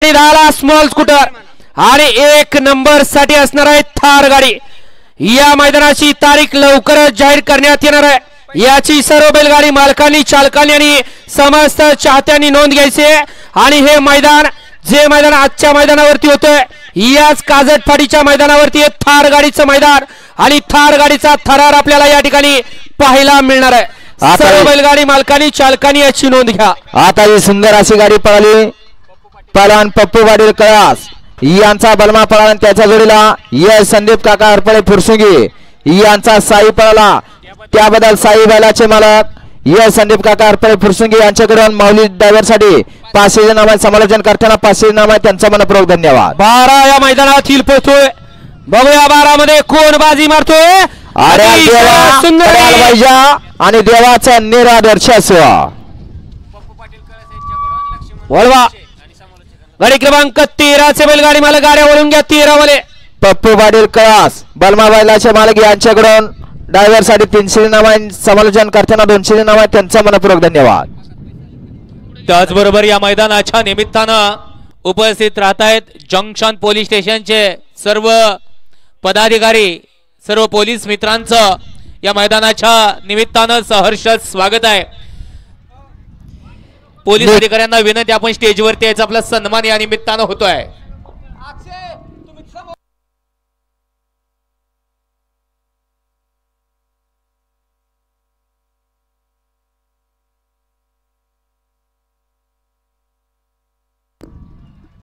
आणि 10ला small scooter आणि 1 number साठी असणार आहे थार गाडी। या मैदानाची तारीख लवकरच जाहीर करण्यात येणार आहे। याची सर्व बैलगाडी मालकांनी चालकांनी आणि समस्त चाहत्यांनी नोंद घ्यायची आहे। आणि हे मैदान जे मैदान आजच्या मैदानावरती होतंय याच काजटफाटीच्या मैदानावरती थार गाडीचं मैदान आणि थार गाडीचा थरार आपल्याला या ठिकाणी पाहायला मिळणार आहे। सर्व बैलगाडी मालकांनी चालकांनी याची नोंद घ्या। आता ही सुंदर अशी गाडी पळाली पलान पप्पू पाटील कळास यांचा बलमा पळाला त्याच्या जोडीला यश संदीप काका हरपळे फुरसुंगी यांचा साई पळाला त्याबद्दल साई बैलाचे मालक यश संदीप काका हरपळे फुरसुंगी यांच्याकडून माऊली ड्रायव्हर साठी 500 नाम समालोचन करताना 500 नाम त्यांचा मनपूर्वक धन्यवाद। 12 या मैदानात पळतोय बघूया 12 मध्ये कोण बाजी मारतोय। सुंदर आणि देवाचा निरादर्श वळवा गाडी क्रमांक 13 चे बैलगाडी मालक गाड्या वळून घ्या। 13 वाले पप्पू पाटील कळास बलमा बैलाचे मालक यांच्याकडून ड्रायव्हर साठी 300 नाम समालोचन करताना 200 नाम त्यांचा मनपूर्वक धन्यवाद। त्याचबरोबर या मैदानाच्या निमित्तानं उपस्थित राहत आहेत जंक्शन पोलीस स्टेशनचे सर्व पदाधिकारी सर्व पोलीस मित्रांचं या मैदानाच्या निमित्तानं सहर्ष स्वागत आहे। पोलीस अधिकाऱ्यांना विनंती आपण स्टेजवरती यायचा आपला सन्मान या निमित्तानं होतोय।